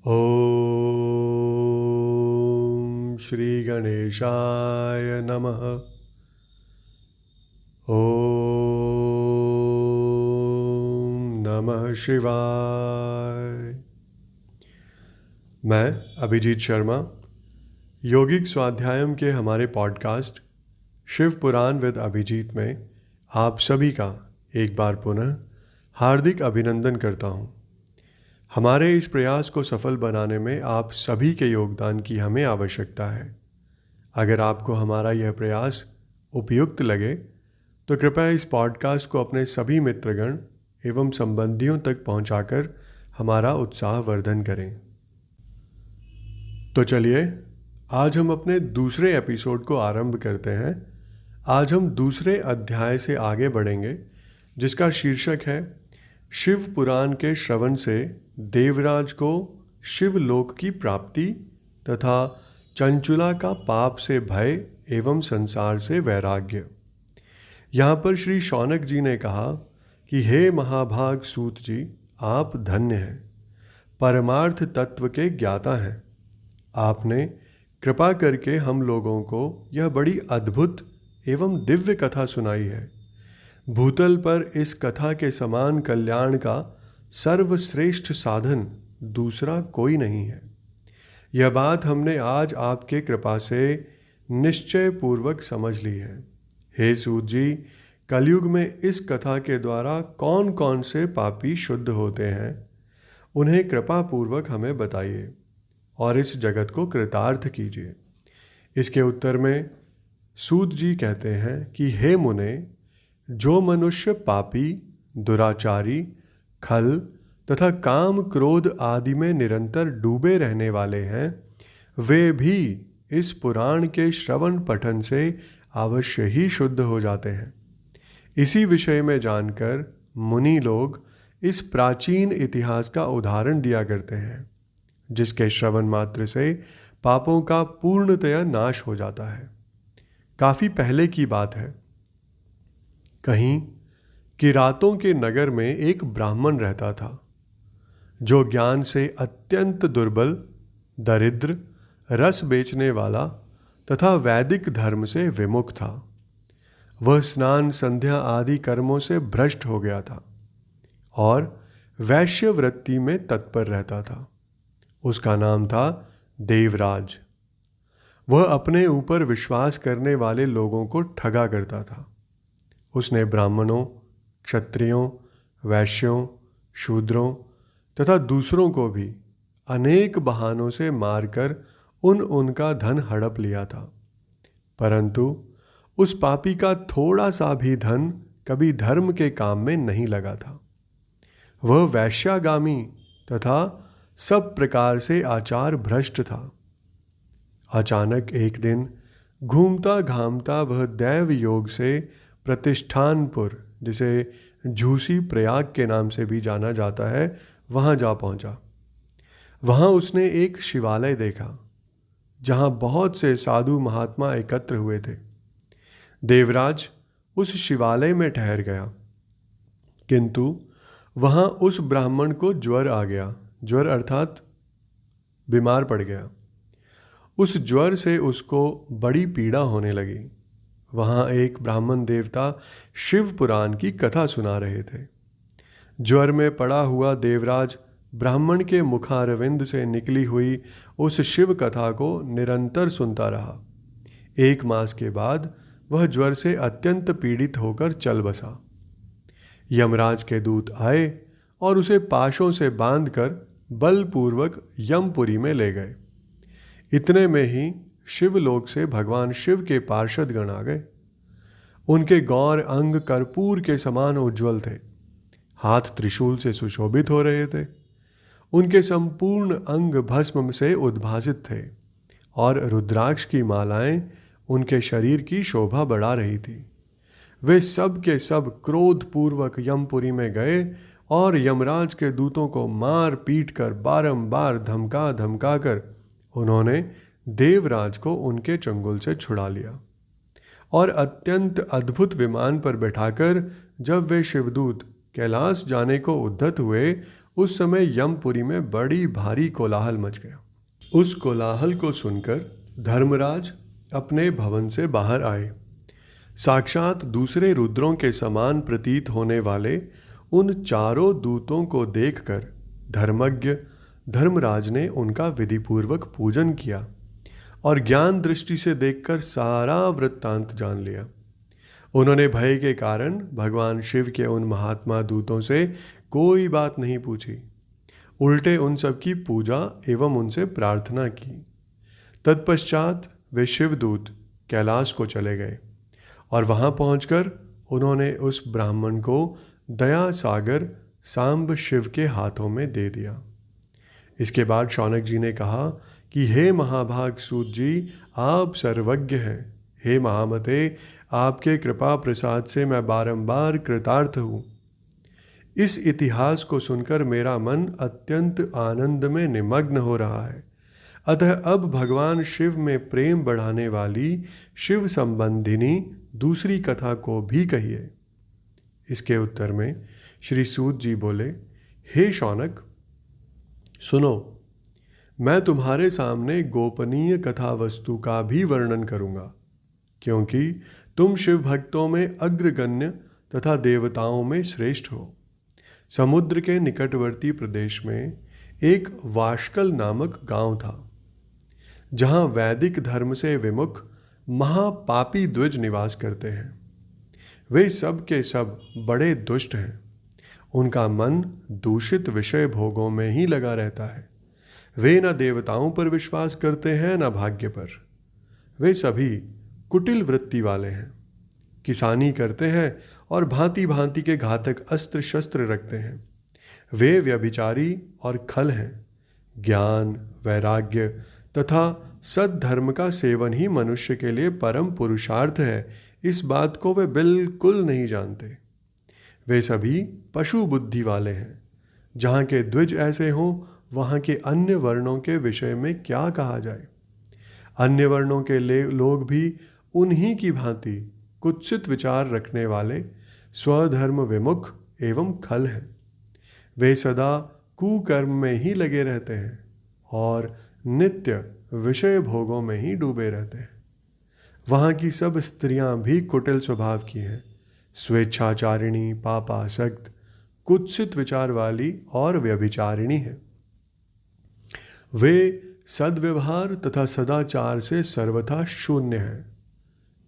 ॐ श्री गणेशाय नमः। ॐ नमः शिवाय। मैं अभिजीत शर्मा योगिक स्वाध्यायम के हमारे पॉडकास्ट शिव पुराण विद अभिजीत में आप सभी का एक बार पुनः हार्दिक अभिनंदन करता हूँ। हमारे इस प्रयास को सफल बनाने में आप सभी के योगदान की हमें आवश्यकता है। अगर आपको हमारा यह प्रयास उपयुक्त लगे तो कृपया इस पॉडकास्ट को अपने सभी मित्रगण एवं संबंधियों तक पहुंचाकर हमारा उत्साह वर्धन करें। तो चलिए आज हम अपने दूसरे एपिसोड को आरंभ करते हैं। आज हम दूसरे अध्याय से आगे बढ़ेंगे जिसका शीर्षक है शिव पुराण के श्रवण से देवराज को शिवलोक की प्राप्ति तथा चंचुला का पाप से भय एवं संसार से वैराग्य। यहाँ पर श्री शौनक जी ने कहा कि हे महाभाग सूत जी, आप धन्य हैं, परमार्थ तत्व के ज्ञाता हैं। आपने कृपा करके हम लोगों को यह बड़ी अद्भुत एवं दिव्य कथा सुनाई है। भूतल पर इस कथा के समान कल्याण का सर्वश्रेष्ठ साधन दूसरा कोई नहीं है। यह बात हमने आज आपके कृपा से निश्चय पूर्वक समझ ली है। हे सूत जी, कलयुग में इस कथा के द्वारा कौन कौन से पापी शुद्ध होते हैं, उन्हें कृपा पूर्वक हमें बताइए और इस जगत को कृतार्थ कीजिए। इसके उत्तर में सूत जी कहते हैं कि हे मुने, जो मनुष्य पापी, दुराचारी, खल तथा काम क्रोध आदि में निरंतर डूबे रहने वाले हैं, वे भी इस पुराण के श्रवण पठन से अवश्य ही शुद्ध हो जाते हैं। इसी विषय में जानकर मुनि लोग इस प्राचीन इतिहास का उदाहरण दिया करते हैं, जिसके श्रवण मात्र से पापों का पूर्णतया नाश हो जाता है। काफी पहले की बात है। कहीं किरातों के नगर में एक ब्राह्मण रहता था, जो ज्ञान से अत्यंत दुर्बल, दरिद्र, रस बेचने वाला तथा वैदिक धर्म से विमुख था। वह स्नान संध्या आदि कर्मों से भ्रष्ट हो गया था और वैश्य वृत्ति में तत्पर रहता था। उसका नाम था देवराज। वह अपने ऊपर विश्वास करने वाले लोगों को ठगा करता था। उसने ब्राह्मणों, क्षत्रियों, वैश्यों, शूद्रों तथा दूसरों को भी अनेक बहानों से मारकर उनका धन हड़प लिया था, परंतु उस पापी का थोड़ा सा भी धन कभी धर्म के काम में नहीं लगा था। वह वैश्यागामी तथा सब प्रकार से आचार भ्रष्ट था। अचानक एक दिन घूमता घामता वह दैव योग से प्रतिष्ठानपुर, जिसे झूसी प्रयाग के नाम से भी जाना जाता है, वहां जा पहुंचा। वहां उसने एक शिवालय देखा जहां बहुत से साधु महात्मा एकत्र हुए थे। देवराज उस शिवालय में ठहर गया, किंतु वहां उस ब्राह्मण को ज्वर आ गया। ज्वर अर्थात बीमार पड़ गया। उस ज्वर से उसको बड़ी पीड़ा होने लगी। वहां एक ब्राह्मण देवता शिव पुराण की कथा सुना रहे थे। ज्वर में पड़ा हुआ देवराज ब्राह्मण के मुखारविंद से निकली हुई उस शिव कथा को निरंतर सुनता रहा। 1 मास के बाद वह ज्वर से अत्यंत पीड़ित होकर चल बसा। यमराज के दूत आए और उसे पाशों से बांधकर बलपूर्वक यमपुरी में ले गए। इतने में ही शिवलोक से भगवान शिव के पार्षद गण आ गए। उनके गौर अंग कर्पूर के समान उज्ज्वल थे, हाथ त्रिशूल से सुशोभित हो रहे थे। उनके संपूर्ण अंग भस्म से उद्भासित थे और रुद्राक्ष की मालाएं उनके शरीर की शोभा बढ़ा रही थी। वे सब के सब क्रोधपूर्वक यमपुरी में गए और यमराज के दूतों को मार पीट कर बारंबार धमका धमका कर उन्होंने देवराज को उनके चंगुल से छुड़ा लिया और अत्यंत अद्भुत विमान पर बैठाकर जब वे शिवदूत कैलाश जाने को उद्यत हुए, उस समय यमपुरी में बड़ी भारी कोलाहल मच गया। उस कोलाहल को सुनकर धर्मराज अपने भवन से बाहर आए। साक्षात दूसरे रुद्रों के समान प्रतीत होने वाले उन चारों दूतों को देखकर धर्मज्ञ धर्मराज ने उनका विधिपूर्वक पूजन किया और ज्ञान दृष्टि से देखकर सारा वृत्तांत जान लिया। उन्होंने भय के कारण भगवान शिव के उन महात्मा दूतों से कोई बात नहीं पूछी, उल्टे उन सब की पूजा एवं उनसे प्रार्थना की। तत्पश्चात वे शिवदूत कैलाश को चले गए और वहां पहुंचकर उन्होंने उस ब्राह्मण को दया सागर सांब शिव के हाथों में दे दिया। इसके बाद शौनक जी ने कहा कि हे महाभाग सूत जी, आप सर्वज्ञ हैं। हे महामते, आपके कृपा प्रसाद से मैं बारंबार कृतार्थ हूँ। इस इतिहास को सुनकर मेरा मन अत्यंत आनंद में निमग्न हो रहा है। अतः अब भगवान शिव में प्रेम बढ़ाने वाली शिव संबंधिनी दूसरी कथा को भी कहिए। इसके उत्तर में श्री सूत जी बोले, हे शौनक, सुनो, मैं तुम्हारे सामने गोपनीय कथा वस्तु का भी वर्णन करूंगा, क्योंकि तुम शिव भक्तों में अग्रगण्य तथा देवताओं में श्रेष्ठ हो। समुद्र के निकटवर्ती प्रदेश में एक वाशकल नामक गांव था, जहां वैदिक धर्म से विमुख महापापी द्विज निवास करते हैं। वे सब के सब बड़े दुष्ट हैं। उनका मन दूषित विषय भोगों में ही लगा रहता है। वे न देवताओं पर विश्वास करते हैं न भाग्य पर। वे सभी कुटिल वृत्ति वाले हैं, किसानी करते हैं और भांति भांति के घातक अस्त्र शस्त्र रखते हैं। वे व्यभिचारी और खल हैं। ज्ञान, वैराग्य तथा सद्धर्म का सेवन ही मनुष्य के लिए परम पुरुषार्थ है, इस बात को वे बिल्कुल नहीं जानते। वे सभी पशु बुद्धि वाले हैं। जहाँ के द्विज ऐसे हों, वहाँ के अन्य वर्णों के विषय में क्या कहा जाए। अन्य वर्णों के लोग भी उन्हीं की भांति कुत्सित विचार रखने वाले स्वधर्म विमुख एवं खल हैं। वे सदा कुकर्म में ही लगे रहते हैं और नित्य विषय भोगों में ही डूबे रहते हैं। वहाँ की सब स्त्रियां भी कुटिल स्वभाव की हैं, स्वेच्छाचारिणी, पापासक्त, कुत्सित विचार वाली और व्यभिचारिणी हैं। वे सद्व्यवहार तथा सदाचार से सर्वथा शून्य हैं।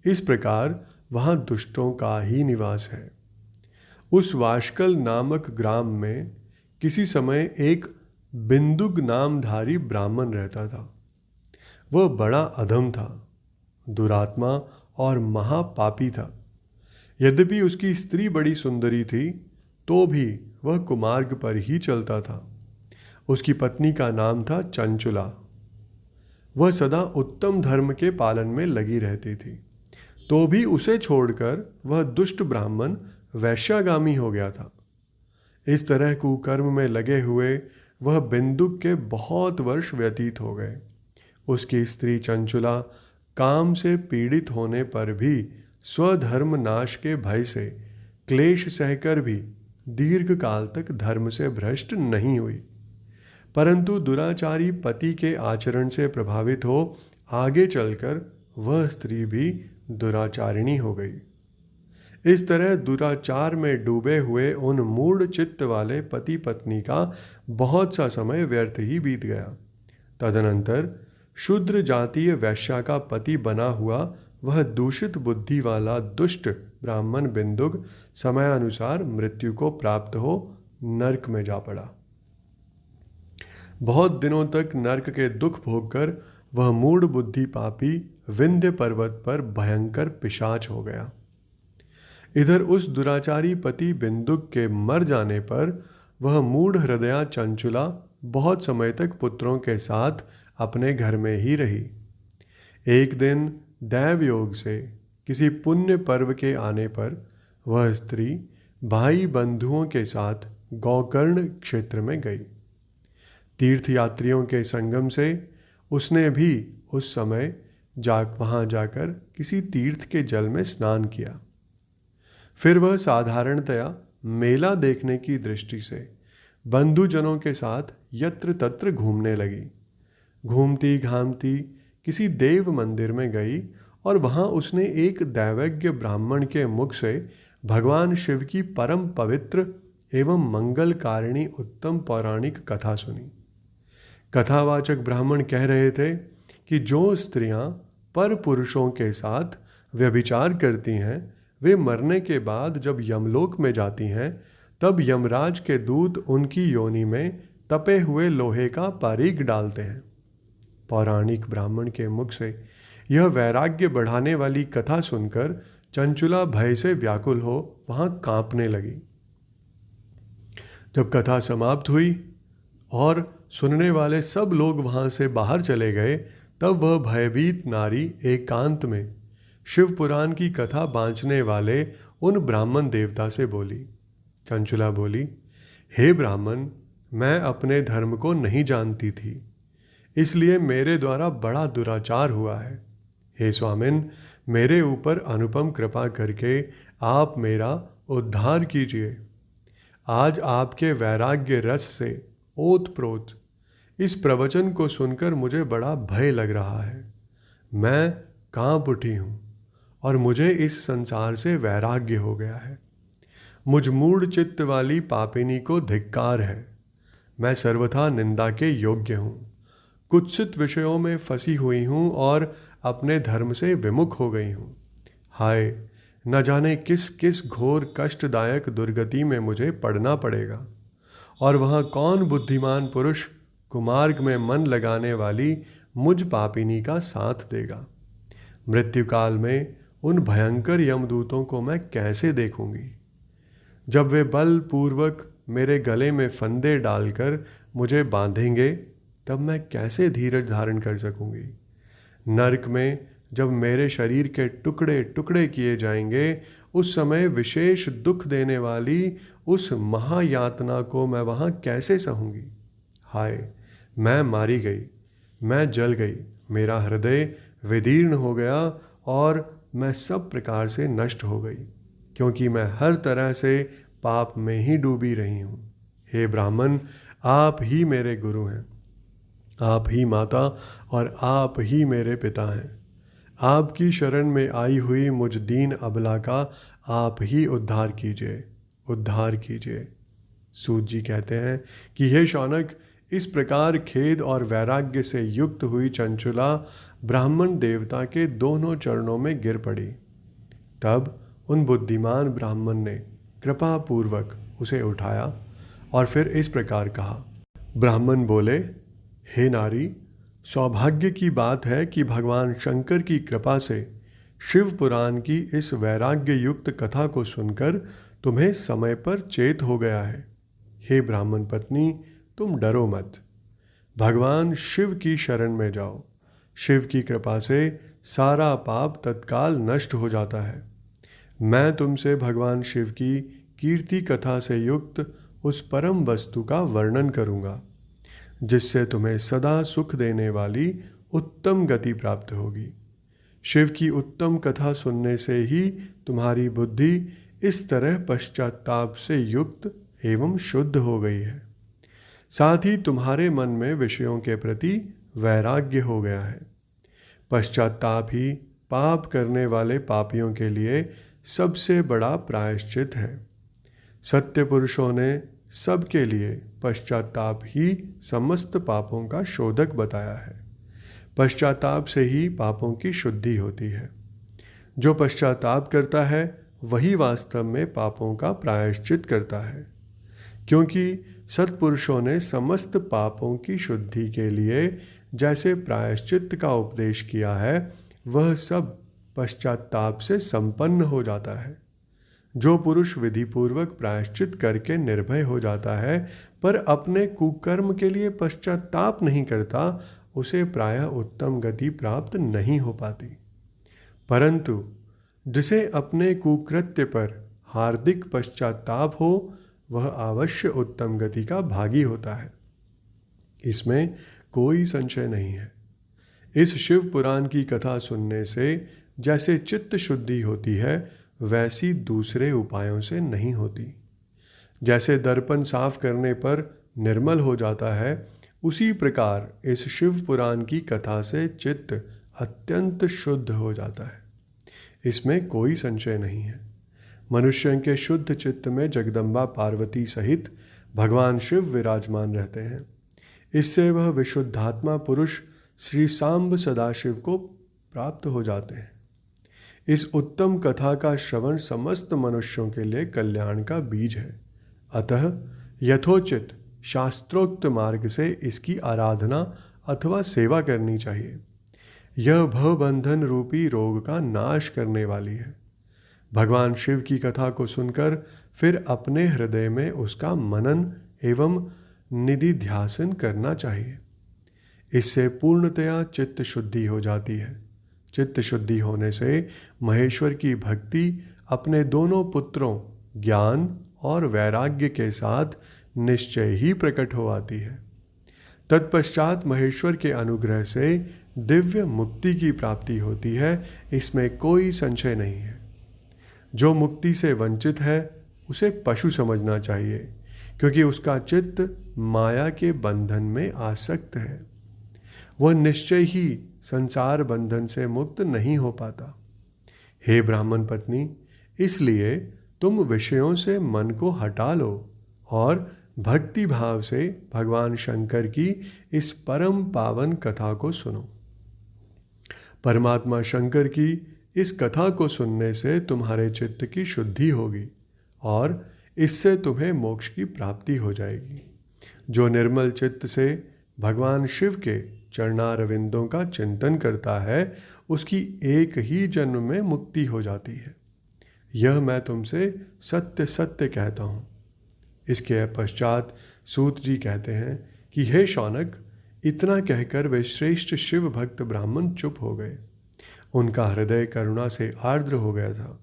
इस प्रकार वहाँ दुष्टों का ही निवास है। उस वाशकल नामक ग्राम में किसी समय एक बिंदुक नामधारी ब्राह्मण रहता था। वह बड़ा अधम था, दुरात्मा और महापापी था। यद्यपि उसकी स्त्री बड़ी सुंदरी थी, तो भी वह कुमार्ग पर ही चलता था। उसकी पत्नी का नाम था चंचुला। वह सदा उत्तम धर्म के पालन में लगी रहती थी, तो भी उसे छोड़कर वह दुष्ट ब्राह्मण वैश्यागामी हो गया था। इस तरह कुकर्म में लगे हुए वह बिंदुक के बहुत वर्ष व्यतीत हो गए। उसकी स्त्री चंचुला काम से पीड़ित होने पर भी स्वधर्म नाश के भय से क्लेश सहकर भी दीर्घ काल तक धर्म से भ्रष्ट नहीं हुई, परंतु दुराचारी पति के आचरण से प्रभावित हो आगे चलकर वह स्त्री भी दुराचारिणी हो गई। इस तरह दुराचार में डूबे हुए उन मूढ़ चित्त वाले पति पत्नी का बहुत सा समय व्यर्थ ही बीत गया। तदनंतर शूद्र जातीय वैश्या का पति बना हुआ वह दूषित बुद्धि वाला दुष्ट ब्राह्मण बिंदुक समयानुसार मृत्यु को प्राप्त हो नरक में जा पड़ा। बहुत दिनों तक नरक के दुख भोगकर वह मूढ़ बुद्धि पापी विंध्य पर्वत पर भयंकर पिशाच हो गया। इधर उस दुराचारी पति बिंदुक के मर जाने पर वह मूढ़ हृदया चंचुला बहुत समय तक पुत्रों के साथ अपने घर में ही रही। एक दिन दैव योग से किसी पुण्य पर्व के आने पर वह स्त्री भाई बंधुओं के साथ गौकर्ण क्षेत्र में गई। तीर्थयात्रियों के संगम से उसने भी उस समय वहाँ जाकर किसी तीर्थ के जल में स्नान किया। फिर वह साधारणतया मेला देखने की दृष्टि से बंधुजनों के साथ यत्र तत्र घूमने लगी। घूमती घामती किसी देव मंदिर में गई और वहां उसने एक दैवज्ञ ब्राह्मण के मुख से भगवान शिव की परम पवित्र एवं मंगलकारिणी उत्तम पौराणिक कथा सुनी। कथावाचक ब्राह्मण कह रहे थे कि जो स्त्रियां पर पुरुषों के साथ व्यभिचार करती हैं, वे मरने के बाद जब यमलोक में जाती हैं, तब यमराज के दूत उनकी योनि में तपे हुए लोहे का पारीक डालते हैं। पौराणिक ब्राह्मण के मुख से यह वैराग्य बढ़ाने वाली कथा सुनकर चंचुला भय से व्याकुल हो वहां कांपने लगी। जब कथा समाप्त हुई और सुनने वाले सब लोग वहां से बाहर चले गए, तब वह भयभीत नारी एकांत में शिव पुराण की कथा बांचने वाले उन ब्राह्मण देवता से बोली। चंचुला बोली, हे ब्राह्मण, मैं अपने धर्म को नहीं जानती थी, इसलिए मेरे द्वारा बड़ा दुराचार हुआ है। हे स्वामिन, मेरे ऊपर अनुपम कृपा करके आप मेरा उद्धार कीजिए। आज आपके वैराग्य रस से ओतप्रोत इस प्रवचन को सुनकर मुझे बड़ा भय लग रहा है। मैं कांप उठी हूँ और मुझे इस संसार से वैराग्य हो गया है। मुझ मूढ़ चित्त वाली पापिनी को धिक्कार है। मैं सर्वथा निंदा के योग्य हूँ, कुत्सित विषयों में फंसी हुई हूँ और अपने धर्म से विमुख हो गई हूँ। हाय, न जाने किस किस घोर कष्टदायक दुर्गति में मुझे पड़ना पड़ेगा, और वहाँ कौन बुद्धिमान पुरुष कुमार्ग में मन लगाने वाली मुझ पापिनी का साथ देगा। मृत्युकाल में उन भयंकर यमदूतों को मैं कैसे देखूंगी। जब वे बलपूर्वक मेरे गले में फंदे डालकर मुझे बांधेंगे, तब मैं कैसे धीरज धारण कर सकूंगी। नरक में जब मेरे शरीर के टुकड़े टुकड़े किए जाएंगे, उस समय विशेष दुख देने वाली उस महायातना को मैं वहाँ कैसे सहूँगी। हाय, मैं मारी गई, मैं जल गई, मेरा हृदय विदीर्ण हो गया और मैं सब प्रकार से नष्ट हो गई, क्योंकि मैं हर तरह से पाप में ही डूबी रही हूँ। हे ब्राह्मण, आप ही मेरे गुरु हैं, आप ही माता और आप ही मेरे पिता हैं। आपकी शरण में आई हुई मुझ दीन अबला का आप ही उद्धार कीजिए, उद्धार कीजिए। सूत जी कहते हैं कि हे शौनक, इस प्रकार खेद और वैराग्य से युक्त हुई चंचुला ब्राह्मण देवता के दोनों चरणों में गिर पड़ी। तब उन बुद्धिमान ब्राह्मण ने कृपा पूर्वक उसे उठाया और फिर इस प्रकार कहा। ब्राह्मण बोले, हे नारी, सौभाग्य की बात है कि भगवान शंकर की कृपा से शिव पुराण की इस वैराग्य युक्त कथा को सुनकर तुम्हें समय पर चेत हो गया है। हे ब्राह्मण पत्नी, तुम डरो मत, भगवान शिव की शरण में जाओ। शिव की कृपा से सारा पाप तत्काल नष्ट हो जाता है। मैं तुमसे भगवान शिव की कीर्ति कथा से युक्त उस परम वस्तु का वर्णन करूँगा, जिससे तुम्हें सदा सुख देने वाली उत्तम गति प्राप्त होगी। शिव की उत्तम कथा सुनने से ही तुम्हारी बुद्धि इस तरह पश्चाताप से युक्त एवं शुद्ध हो गई है। साथ ही तुम्हारे मन में विषयों के प्रति वैराग्य हो गया है। पश्चाताप ही पाप करने वाले पापियों के लिए सबसे बड़ा प्रायश्चित है। सत्य पुरुषों ने सबके लिए पश्चाताप ही समस्त पापों का शोधक बताया है। पश्चाताप से ही पापों की शुद्धि होती है। जो पश्चाताप करता है वही वास्तव में पापों का प्रायश्चित करता है, क्योंकि सत्पुरुषों ने समस्त पापों की शुद्धि के लिए जैसे प्रायश्चित का उपदेश किया है, वह सब पश्चाताप से संपन्न हो जाता है। जो पुरुष विधिपूर्वक प्रायश्चित करके निर्भय हो जाता है पर अपने कुकर्म के लिए पश्चाताप नहीं करता, उसे प्रायः उत्तम गति प्राप्त नहीं हो पाती। परंतु जिसे अपने कुकृत्य पर हार्दिक पश्चाताप हो, वह अवश्य उत्तम गति का भागी होता है, इसमें कोई संशय नहीं है। इस शिव पुराण की कथा सुनने से जैसे चित्त शुद्धि होती है, वैसी दूसरे उपायों से नहीं होती। जैसे दर्पण साफ करने पर निर्मल हो जाता है, उसी प्रकार इस शिव पुराण की कथा से चित्त अत्यंत शुद्ध हो जाता है। इसमें कोई संशय नहीं है। मनुष्य के शुद्ध चित्त में जगदम्बा पार्वती सहित भगवान शिव विराजमान रहते हैं। इससे वह विशुद्धात्मा पुरुष श्री सांब सदाशिव को प्राप्त हो जाते हैं। इस उत्तम कथा का श्रवण समस्त मनुष्यों के लिए कल्याण का बीज है। अतः यथोचित शास्त्रोक्त मार्ग से इसकी आराधना अथवा सेवा करनी चाहिए। यह भवबंधन रूपी रोग का नाश करने वाली है। भगवान शिव की कथा को सुनकर फिर अपने हृदय में उसका मनन एवं निधिध्यासन करना चाहिए। इससे पूर्णतया चित्त शुद्धि हो जाती है। चित्त शुद्धि होने से महेश्वर की भक्ति अपने दोनों पुत्रों ज्ञान और वैराग्य के साथ निश्चय ही प्रकट हो आती है। तत्पश्चात महेश्वर के अनुग्रह से दिव्य मुक्ति की प्राप्ति होती है, इसमें कोई संशय नहीं है। जो मुक्ति से वंचित है उसे पशु समझना चाहिए, क्योंकि उसका चित्त माया के बंधन में आसक्त है। वह निश्चय ही संसार बंधन से मुक्त नहीं हो पाता। हे ब्राह्मण पत्नी, इसलिए तुम विषयों से मन को हटा लो और भक्ति भाव से भगवान शंकर की इस परम पावन कथा को सुनो। परमात्मा शंकर की इस कथा को सुनने से तुम्हारे चित्त की शुद्धि होगी और इससे तुम्हें मोक्ष की प्राप्ति हो जाएगी। जो निर्मल चित्त से भगवान शिव के चरणारविंदों का चिंतन करता है, उसकी एक ही जन्म में मुक्ति हो जाती है। यह मैं तुमसे सत्य सत्य कहता हूँ। इसके पश्चात सूत जी कहते हैं कि हे शौनक, इतना कहकर वे श्रेष्ठ शिव भक्त ब्राह्मण चुप हो गए। उनका हृदय करुणा से आर्द्र हो गया था।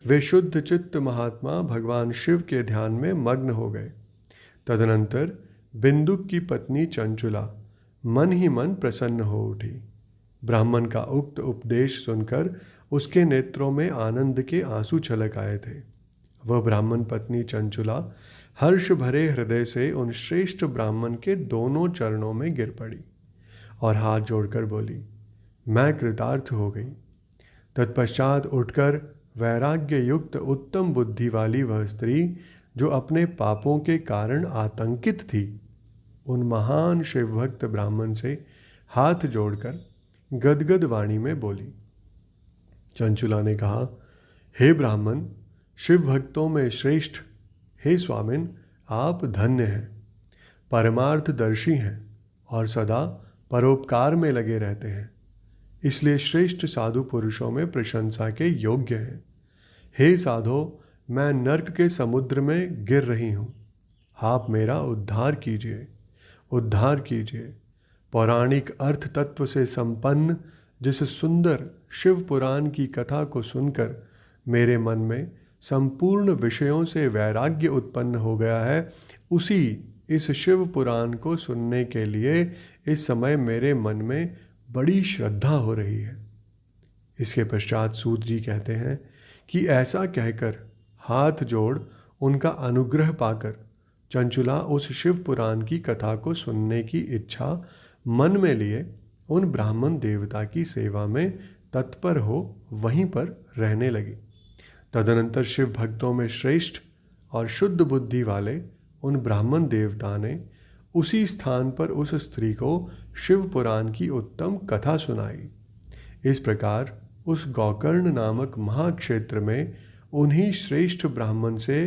वे शुद्ध चित्त महात्मा भगवान शिव के ध्यान में मग्न हो गए। तदनंतर बिंदुक की पत्नी चंचुला मन ही मन प्रसन्न हो उठी। ब्राह्मण का उक्त उपदेश सुनकर उसके नेत्रों में आनंद के आंसू छलक आए थे। वह ब्राह्मण पत्नी चंचुला हर्ष भरे हृदय से उन श्रेष्ठ ब्राह्मण के दोनों चरणों में गिर पड़ी और हाथ जोड़कर बोली, मैं कृतार्थ हो गई। तत्पश्चात उठकर वैराग्य युक्त उत्तम बुद्धि वाली वह स्त्री, जो अपने पापों के कारण आतंकित थी, उन महान शिवभक्त ब्राह्मण से हाथ जोड़कर गदगद वाणी में बोली। चंचुला ने कहा, हे ब्राह्मण, शिव भक्तों में श्रेष्ठ, हे स्वामिन, आप धन्य हैं, परमार्थदर्शी हैं और सदा परोपकार में लगे रहते हैं, इसलिए श्रेष्ठ साधु पुरुषों में प्रशंसा के योग्य हैं। हे साधो, मैं नर्क के समुद्र में गिर रही हूँ, आप मेरा उद्धार कीजिए, उद्धार कीजिए। पौराणिक अर्थ तत्व से संपन्न जिस सुंदर शिव पुराण की कथा को सुनकर मेरे मन में संपूर्ण विषयों से वैराग्य उत्पन्न हो गया है, उसी इस शिव पुराण को सुनने के लिए इस समय मेरे मन में बड़ी श्रद्धा हो रही है। इसके पश्चात सूत जी कहते हैं कि ऐसा कहकर हाथ जोड़ उनका अनुग्रह पाकर चंचुला उस शिव पुराण की कथा को सुनने की इच्छा मन में लिए उन ब्राह्मण देवता की सेवा में तत्पर हो वहीं पर रहने लगी। तदनंतर शिव भक्तों में श्रेष्ठ और शुद्ध बुद्धि वाले उन ब्राह्मण देवता ने उसी स्थान पर उस स्त्री को शिव पुराण की उत्तम कथा सुनाई। इस प्रकार उस गौकर्ण नामक महाक्षेत्र में उन्हीं श्रेष्ठ ब्राह्मण से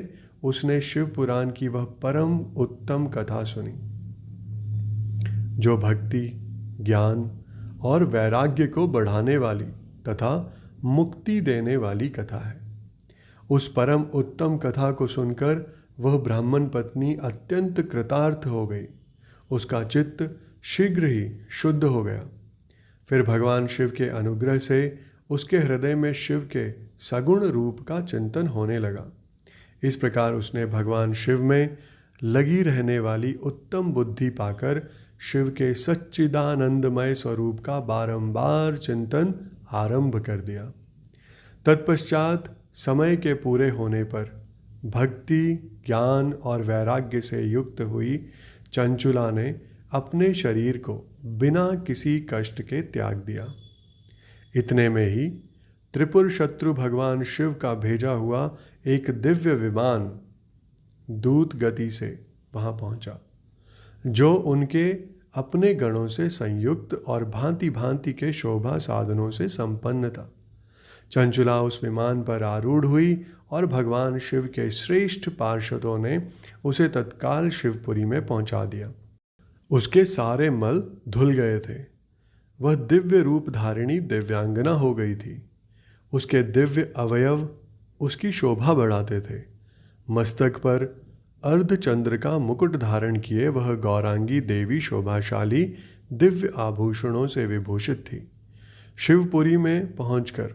उसने शिव पुराण की वह परम उत्तम कथा सुनी, जो भक्ति, ज्ञान और वैराग्य को बढ़ाने वाली तथा मुक्ति देने वाली कथा है। उस परम उत्तम कथा को सुनकर वह ब्राह्मण पत्नी अत्यंत कृतार्थ हो गई। उसका चित्त शीघ्र ही शुद्ध हो गया। फिर भगवान शिव के अनुग्रह से उसके हृदय में शिव के सगुण रूप का चिंतन होने लगा। इस प्रकार उसने भगवान शिव में लगी रहने वाली उत्तम बुद्धि पाकर शिव के सच्चिदानंदमय स्वरूप का बारंबार चिंतन आरंभ कर दिया। तत्पश्चात समय के पूरे होने पर भक्ति, ज्ञान और वैराग्य से युक्त हुई चंचुला ने अपने शरीर को बिना किसी कष्ट के त्याग दिया। इतने में ही त्रिपुर शत्रु भगवान शिव का भेजा हुआ एक दिव्य विमान दूत गति से वहां पहुंचा, जो उनके अपने गणों से संयुक्त और भांति भांति के शोभा साधनों से संपन्न था। चंचुला उस विमान पर आरूढ़ हुई और भगवान शिव के श्रेष्ठ पार्षदों ने उसे तत्काल शिवपुरी में पहुंचा दिया। उसके सारे मल धुल गए थे। वह दिव्य रूप धारिणी दिव्यांगना हो गई थी। उसके दिव्य अवयव उसकी शोभा बढ़ाते थे। मस्तक पर अर्धचंद्र का मुकुट धारण किए वह गौरांगी देवी शोभाशाली दिव्य आभूषणों से विभूषित थी। शिवपुरी में पहुंचकर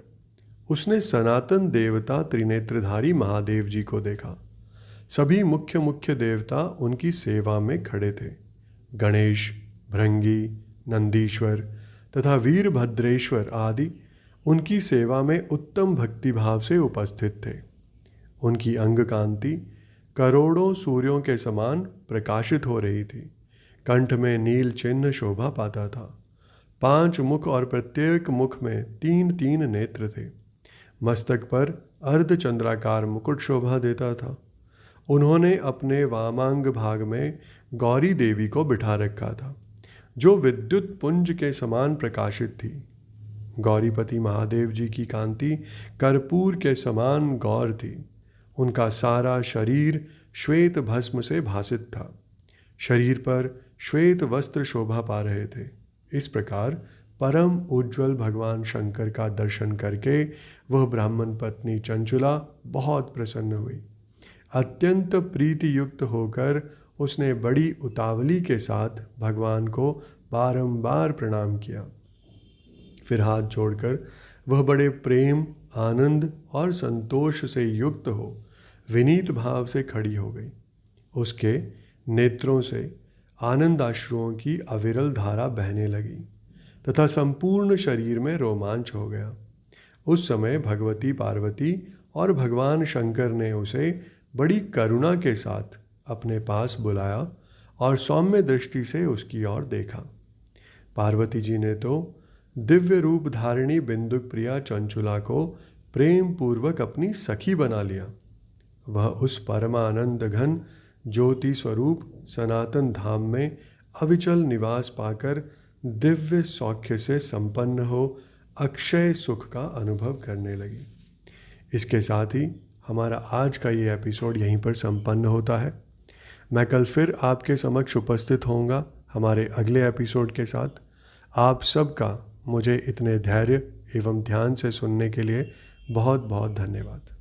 उसने सनातन देवता त्रिनेत्रधारी महादेव जी को देखा। सभी मुख्य मुख्य देवता उनकी सेवा में खड़े थे। गणेश, भृंगी, नंदीश्वर तथा वीरभद्रेश्वर आदि उनकी सेवा में उत्तम भक्तिभाव से उपस्थित थे। उनकी अंग कांति करोड़ों सूर्यों के समान प्रकाशित हो रही थी। कंठ में नील चिन्ह शोभा पाता था। 5 मुख और प्रत्येक मुख में 3-3 नेत्र थे। मस्तक पर अर्धचंद्राकार मुकुट शोभा देता था। उन्होंने अपने वामांग भाग में गौरी देवी को बिठा रखा था, जो विद्युत पुंज के समान प्रकाशित थी। गौरीपति महादेव जी की कांति कर्पूर के समान गौर थी। उनका सारा शरीर श्वेत भस्म से भासित था। शरीर पर श्वेत वस्त्र शोभा पा रहे थे। इस प्रकार परम उज्ज्वल भगवान शंकर का दर्शन करके वह ब्राह्मण पत्नी चंचुला बहुत प्रसन्न हुई। अत्यंत प्रीति युक्त होकर उसने बड़ी उतावली के साथ भगवान को बारंबार प्रणाम किया। फिर हाथ जोड़कर वह बड़े प्रेम, आनंद और संतोष से युक्त हो विनीत भाव से खड़ी हो गई। उसके नेत्रों से आनंदाश्रुओं की अविरल धारा बहने लगी तथा संपूर्ण शरीर में रोमांच हो गया। उस समय भगवती पार्वती और भगवान शंकर ने उसे बड़ी करुणा के साथ अपने पास बुलाया और सौम्य दृष्टि से उसकी ओर देखा। पार्वती जी ने तो दिव्य रूप धारिणी बिंदुक प्रिया चंचुला को प्रेम पूर्वक अपनी सखी बना लिया। वह उस परमानंद घन ज्योति स्वरूप सनातन धाम में अविचल निवास पाकर दिव्य सौख्य से संपन्न हो अक्षय सुख का अनुभव करने लगी। इसके साथ ही हमारा आज का ये एपिसोड यहीं पर संपन्न होता है। मैं कल फिर आपके समक्ष उपस्थित होऊंगा हमारे अगले एपिसोड के साथ। आप सबका मुझे इतने धैर्य एवं ध्यान से सुनने के लिए बहुत बहुत धन्यवाद।